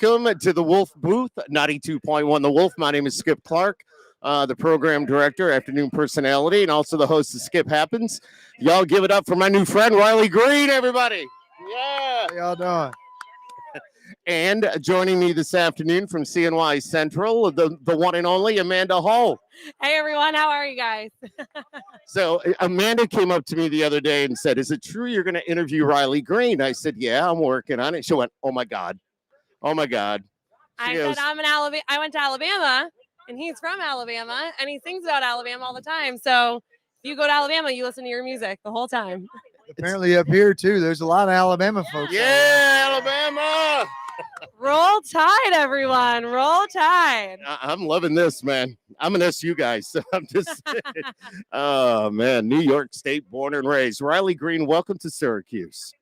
Welcome to the Wolf Booth, 92.1 The Wolf. My name is Skip Clark, the program director, afternoon personality, and also the host of Skip Happens. Y'all give it up for my new friend, Riley Green, everybody. Yeah. How y'all doing? And joining me this afternoon from CNY Central, the one and only Amanda Hall. Hey, everyone. How are you guys? So Amanda came up to me the other day and said, "Is it true you're going to interview Riley Green?" I said, "Yeah, I'm working on it." She went, "Oh, my God. Oh, my God." I said, I'm in Alabama. I went to Alabama, and he's from Alabama, and he sings about Alabama all the time. So if you go to Alabama, you listen to your music the whole time. Apparently up here, too, there's a lot of Alabama folks. Yeah, Alabama. Roll Tide, everyone. Roll Tide. I'm loving this, man. I'm an SU guy, so I'm just, oh, man, New York State, born and raised. Riley Green, welcome to Syracuse.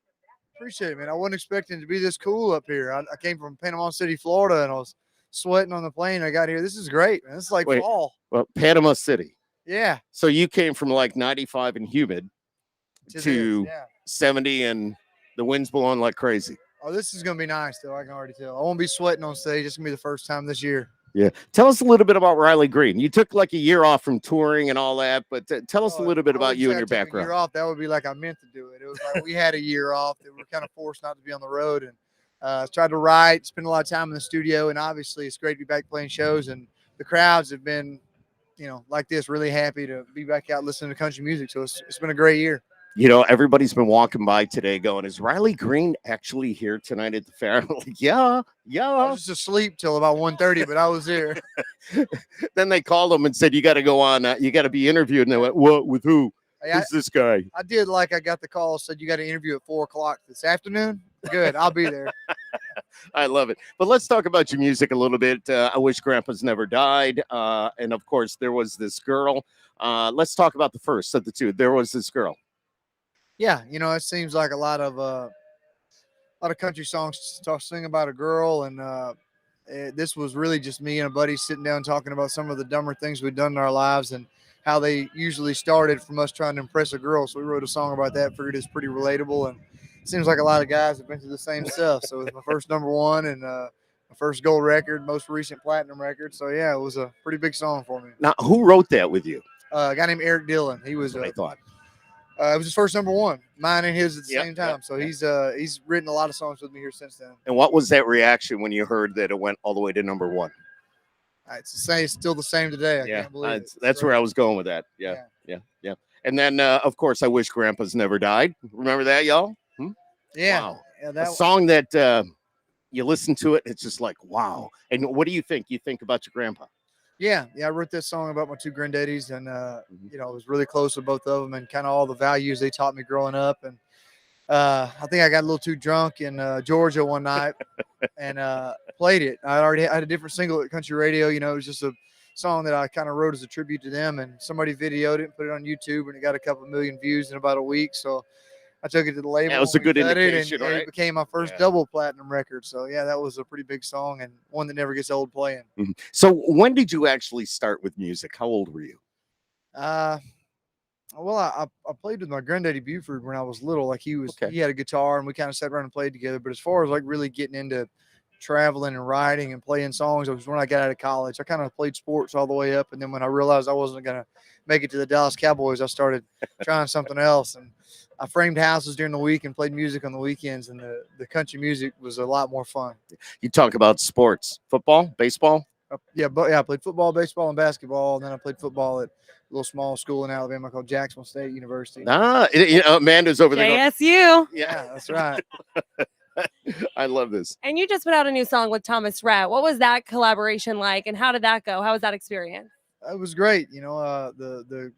Appreciate it, man. I wasn't expecting to be this cool up here. I came from Panama City, Florida, and I was sweating on the plane. I got here. This is great, man. This is like fall. Well, Panama City. Yeah. So you came from like 95 and humid to 70 and the wind's blowing like crazy. Oh, this is going to be nice, though. I can already tell. I won't be sweating on stage. It's going to be the first time this year. Yeah. Tell us a little bit about Riley Green. You took like a year off from touring and all that, but tell us a little bit about you and your background. A year off, that would be like I meant to do it. It was like we had a year off. That we're kind of forced not to be on the road and tried to write, spend a lot of time in the studio. And obviously, it's great to be back playing shows. And the crowds have been, like this, really happy to be back out listening to country music. So it's been a great year. Everybody's been walking by today going, "Is Riley Green actually here tonight at the fair?" I'm like, yeah. I was just asleep till about 1:30, but I was there. Then they called him and said, "You got to go on. You got to be interviewed." And they went, "What? With who? Who's this guy?" I did I got the call, said, "You got to interview at 4:00 this afternoon." Good. I'll be there. I love it. But let's talk about your music a little bit. I Wish Grandpa's Never Died. And of course, There Was This Girl. Let's talk about the first of the two. There Was This Girl. Yeah, it seems like a lot of country songs sing about a girl, and this was really just me and a buddy sitting down talking about some of the dumber things we've done in our lives and how they usually started from us trying to impress a girl. So we wrote a song about that. Figured it's pretty relatable, and it seems like a lot of guys have been through the same stuff. So it was my first #1 and my first gold record, most recent platinum record. So yeah, it was a pretty big song for me. Now, who wrote that with you? A guy named Eric Dillon. He was. I thought. It was his first #1, mine and his at the same time. So he's written a lot of songs with me here since then. And what was that reaction when you heard that it went all the way to #1? It's still the same today. I can't believe it. That's where I was going with that. Yeah. And then, of course, I Wish Grandpa's Never Died. Remember that, y'all? Yeah. Wow. Yeah, a song that you listen to it, it's just like, wow. And what do you think? You think about your grandpa? Yeah, I wrote this song about my two granddaddies, and I was really close with both of them, and kind of all the values they taught me growing up. And I think I got a little too drunk in Georgia one night and played it. I had a different single at country radio. It was just a song that I kind of wrote as a tribute to them, and somebody videoed it and put it on YouTube, and it got a couple million views in about a week. So I took it to the label. That was a good indication, and it became my first double platinum record. So yeah, that was a pretty big song and one that never gets old playing. Mm-hmm. So when did you actually start with music? How old were you? Well, I played with my granddaddy Buford when I was little. Like he had a guitar and we kind of sat around and played together. But as far as like really getting into traveling and writing and playing songs, it was when I got out of college. I kind of played sports all the way up, and then when I realized I wasn't gonna make it to the Dallas Cowboys, I started trying something else. And I framed houses during the week and played music on the weekends, and the country music was a lot more fun. You talk about sports, football, baseball? I played football, baseball, and basketball, and then I played football at a little small school in Alabama called Jacksonville State University. Amanda's over there. ASU. Yeah, that's right. I love this. And you just put out a new song with Thomas Rhett. What was that collaboration like, and how did that go? How was that experience? It was great. The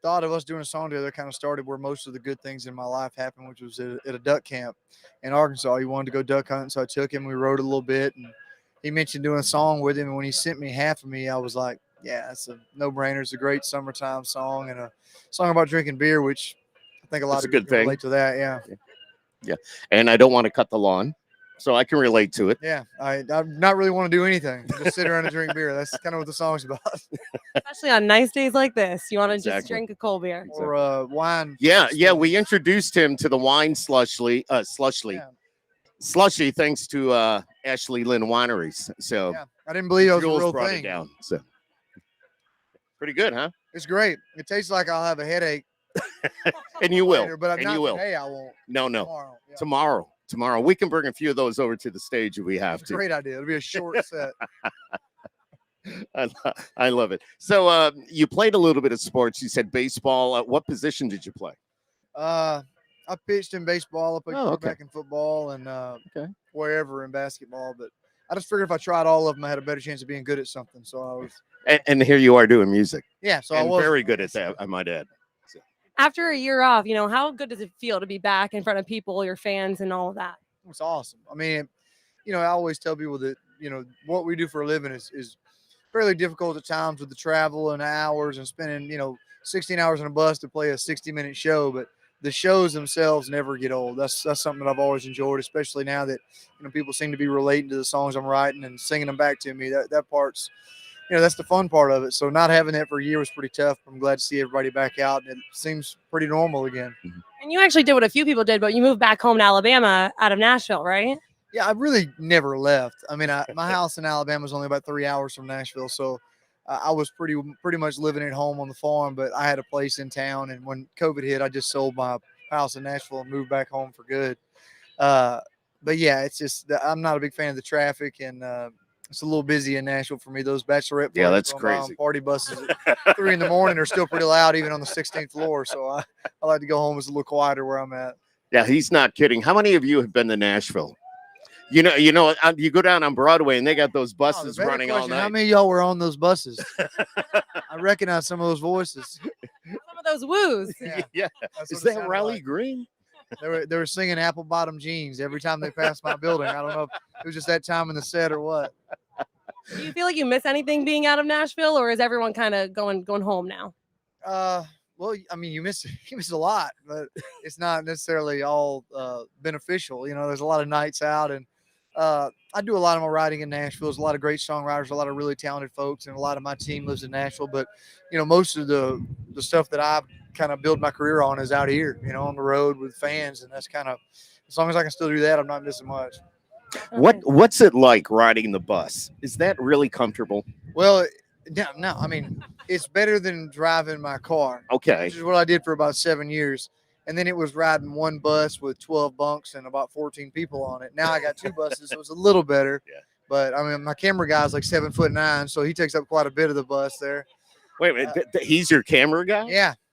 thought of us doing a song together kind of started where most of the good things in my life happened, which was at a duck camp in Arkansas. He wanted to go duck hunting, so I took him. We rode a little bit, and he mentioned doing a song with him. And when he sent me half of me, I was like, yeah, it's a no-brainer. It's a great summertime song and a song about drinking beer, which I think a lot of people can relate to that. Yeah. And I don't want to cut the lawn, so I can relate to it. Yeah, I not really want to do anything. Just sit around and drink beer. That's kind of what the song's about. Especially on nice days like this. You want to just drink a cold beer. Or wine. Yeah. We introduced him to the wine slushly. Slushy, thanks to Ashley Lynn Wineries. So Yeah, I didn't believe it was a Jules real brought thing. it down. So pretty good, huh? It's great. It tastes like I'll have a headache And you will. later, but I'm And not you will. today. I won't. No. Tomorrow. Yeah. Tomorrow. We can bring a few of those over to the stage if we have It's a to. great idea. It'll be a short set. I love it. So you played a little bit of sports. You said baseball. What position did you play? I pitched in baseball. I played Oh, okay. quarterback in football and Okay. wherever in basketball. But I just figured if I tried all of them, I had a better chance of being good at something. So I was, And here you are doing music. yeah. So I And was very good at that, I might add. After a year off, how good does it feel to be back in front of people, your fans, and all of that? It's awesome. I mean, I always tell people that, what we do for a living is fairly difficult at times with the travel and hours and spending, 16 hours on a bus to play a 60-minute show. But the shows themselves never get old. That's something that I've always enjoyed, especially now that, people seem to be relating to the songs I'm writing and singing them back to me. That part's, that's the fun part of it. So not having that for a year was pretty tough. I'm glad to see everybody back out, and it seems pretty normal again. And you actually did what a few people did, but you moved back home to Alabama out of Nashville, right? Yeah, I really never left. I mean, my house in Alabama is only about 3 hours from Nashville, so I was pretty much living at home on the farm. But I had a place in town, and when COVID hit, I just sold my house in Nashville and moved back home for good. But yeah, it's just I'm not a big fan of the traffic, and it's a little busy in Nashville for me. Those bachelorette Yeah, parties that's going by on crazy. party buses at 3 in the morning are still pretty loud, even on the 16th floor. So I like to go home. It's a little quieter where I'm at. Yeah, he's not kidding. How many of you have been to Nashville? You go down on Broadway and they got those buses the better running all question, night. How many of y'all were on those buses? I recognize some of those voices. Some of those woos. Yeah. That's Is what it that sounded Riley like. Green? They were singing apple bottom jeans every time they passed my building. I don't know if it was just that time in the set or what. Do you feel like you miss anything being out of Nashville, or is everyone kind of going home now? Well, I mean, you miss a lot, but it's not necessarily all beneficial. There's a lot of nights out, and I do a lot of my writing in Nashville. There's a lot of great songwriters, a lot of really talented folks, and a lot of my team lives in Nashville. But most of the stuff that I kind of build my career on is out here, on the road with fans, and that's kind of, as long as I can still do that, I'm not missing much. What's it like riding the bus? Is that really comfortable? Well, no, I mean, it's better than driving my car. Okay. Which is what I did for about 7 years. And then it was riding one bus with 12 bunks and about 14 people on it. Now I got 2 buses, so it was a little better. Yeah. But I mean, my camera guy's like 7'9", so he takes up quite a bit of the bus there. Wait a minute. He's your camera guy?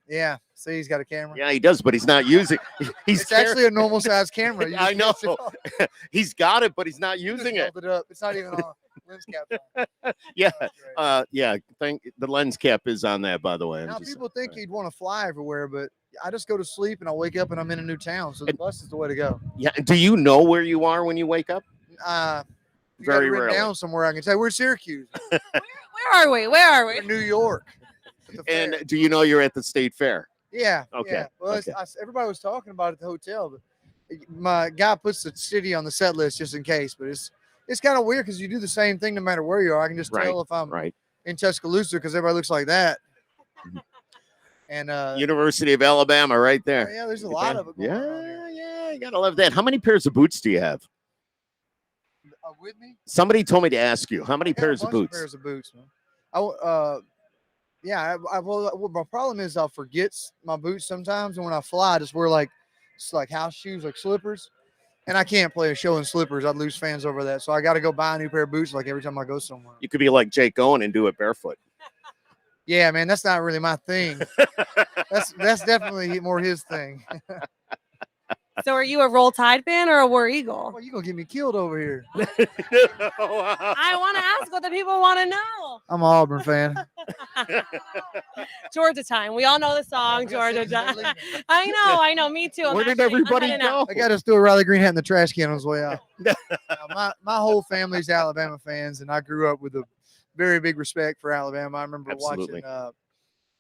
Yeah. See, he's got a camera. Yeah, he does, but he's not using. It's actually a normal size camera. You I just know. can't see- He's got it, but he's not you just using it. hold it up. It's not even on lens cap. Yeah. Right. Yeah. The lens cap is on that, by the way. Now people think he'd want to fly everywhere, but I just go to sleep and I wake up and I'm in a new town. So the bus is the way to go. Yeah. Do you know where you are when you wake up? You Very got it written rarely. down somewhere. I can say we're Syracuse, Where are we? Where are we? we're New York. at the fair. And do you know you're at the state fair? Yeah. Okay, Yeah. Well, okay. everybody was talking about it at the hotel, but my guy puts the city on the set list just in case. But it's kind of weird because you do the same thing no matter where you are. I can just tell if I'm Right. in Tuscaloosa because everybody looks like that. And University of Alabama, right there. yeah, there's a lot of it. Going on here. Yeah. You gotta love that. How many pairs of boots do you have? With me? Somebody told me to ask you. How many I got a pairs of bunch boots? Pairs of boots, man. Well, my problem is I'll forget my boots sometimes, and when I fly, I just wear like house shoes, like slippers, and I can't play a show in slippers. I'd lose fans over that, so I got to go buy a new pair of boots like every time I go somewhere. You could be like Jake Owen and do it barefoot. Yeah, man, that's not really my thing. That's definitely more his thing. So are you a Roll Tide fan or a War Eagle? Well, you gonna get me killed over here. I want to ask what the people want to know. I'm an Auburn fan. Georgia time. We all know the song, Georgia time. I know. Me too. Where did everybody go? I got to steal a Riley Green hat in the trash can on his way out. My whole family's Alabama fans, and I grew up with a very big respect for Alabama. I remember Absolutely.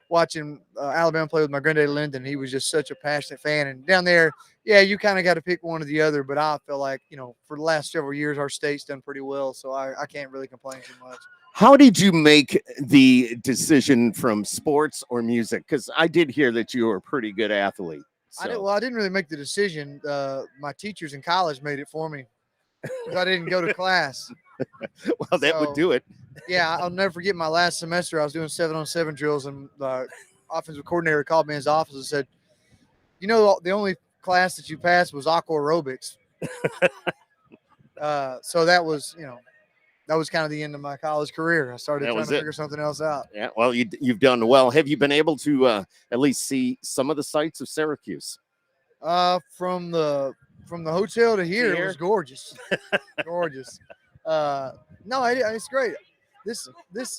watching Alabama play with my granddad Lyndon. He was just such a passionate fan. And down there, yeah, you kind of got to pick one or the other. But I feel like, for the last several years, our state's done pretty well. So I can't really complain too much. How did you make the decision from sports or music? Because I did hear that you were a pretty good athlete. So. I didn't really make the decision. My teachers in college made it for me. because I didn't go to class. Well, that would So- do it. Yeah, I'll never forget my last semester. I was doing 7-on-7 drills, and the offensive coordinator called me in his office and said, "You know, the only class that you passed was aqua aerobics." So that was, that was kind of the end of my college career. I started That trying was to it. figure something else out. Yeah, well, you've done well. Have you been able to at least see some of the sights of Syracuse? From the hotel to here, it here? was gorgeous, gorgeous. No, it's great. This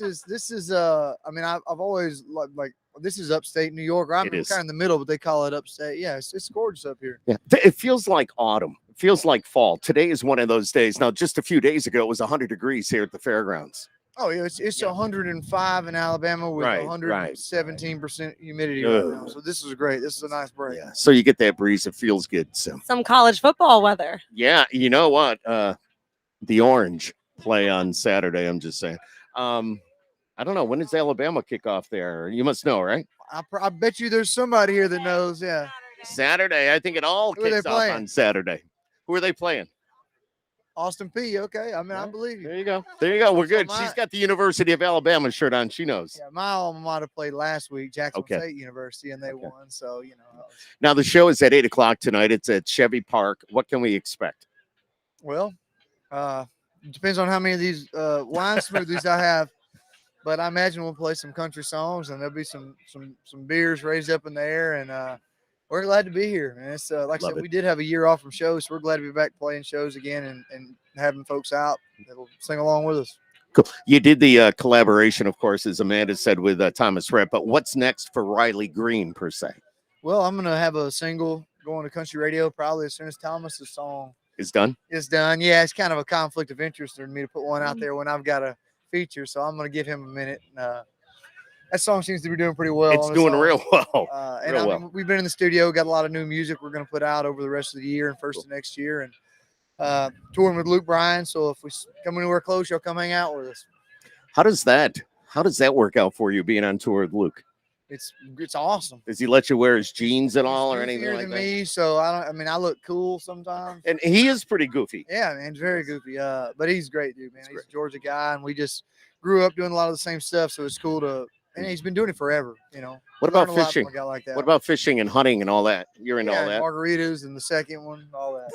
is I mean, I've always like this is upstate New York. I'm It kind is. of in the middle, but they call it upstate. Yeah, it's gorgeous up here. Yeah, it feels like autumn. It feels like fall. Today is one of those days. Now, just a few days ago, it was 100 degrees here at the fairgrounds. Oh yeah, it's Yeah. 105 in Alabama with Right, 117% humidity right now. Ugh. So this is great. This is a nice break. Yeah, so you get that breeze. It feels good. So Some college football weather. yeah, you know what? The Orange play on Saturday. I'm just saying. I don't know, when does Alabama kick off there? You must know, right? I bet you there's somebody here that knows. Yeah. Saturday. I think it all Who are they kicks off playing? on Saturday. Who are they playing? Austin P. Okay. I mean, I Yeah. believe you. There you go. There you go. We're So good. She's got the University of Alabama shirt on. She knows. Yeah, my alma mater played last week, Jackson Okay. State University, and they Okay. won. So Now the show is at 8:00 tonight. It's at Chevy Park. What can we expect? well, it depends on how many of these wine smoothies I have, but I imagine we'll play some country songs, and there'll be some beers raised up in the air, and we're glad to be here. And it's like I Love said, it. we did have a year off from shows, so we're glad to be back playing shows again and having folks out that'll sing along with us. Cool. You did the collaboration, of course, as Amanda said, with Thomas Rhett. But what's next for Riley Green per se? Well, I'm gonna have a single going to country radio probably as soon as Thomas's song Is done. is done. Yeah, it's kind of a conflict of interest for me to put one out there when I've got a feature, so I'm gonna give him a minute. That song seems to be doing pretty well. It's on its doing own. real well. And real I mean, we've been in the studio, got a lot of new music we're gonna put out over the rest of the year and first of next year, and touring with Luke Bryan. So if we come anywhere close, you'll come hang out with us. How does that work out for you being on tour with Luke? It's awesome. Does he let you wear his jeans at all or He's anything goofier like than that? me, so I mean, I look cool sometimes. And he is pretty goofy. Yeah, man, he's very goofy. But he's great, dude, man. He's He's great. a Georgia guy, and we just grew up doing a lot of the same stuff. So it's cool to, and he's been doing it forever. What about Learn a lot from fishing? a guy like that. What about fishing and hunting and all that? You're into all that? Margaritas and the second one, all that.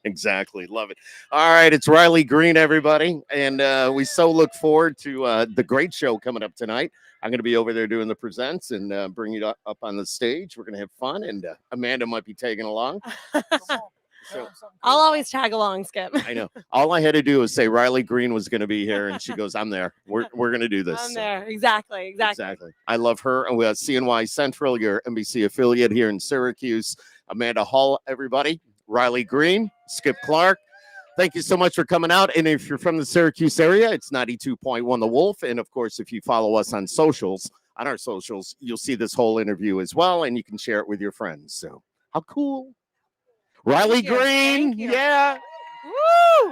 Exactly. Love it. All right. It's Riley Green, everybody. And we so look forward to the great show coming up tonight. I'm going to be over there doing the presents and bring you up on the stage. We're going to have fun. And Amanda might be tagging along. So I'll always tag along, Skip. I know. All I had to do was say Riley Green was going to be here. And she goes, I'm there. We're going to do this. I'm So, there. Exactly. exactly. I love her. And we have CNY Central, your NBC affiliate here in Syracuse. Amanda Hull, everybody. Riley Green, Skip Clark. Thank you so much for coming out. And if you're from the Syracuse area, it's 92.1 The Wolf. And of course, if you follow us on our socials, you'll see this whole interview as well. And you can share it with your friends. So how cool. Riley Thank you. Green. Thank you. Yeah. Woo!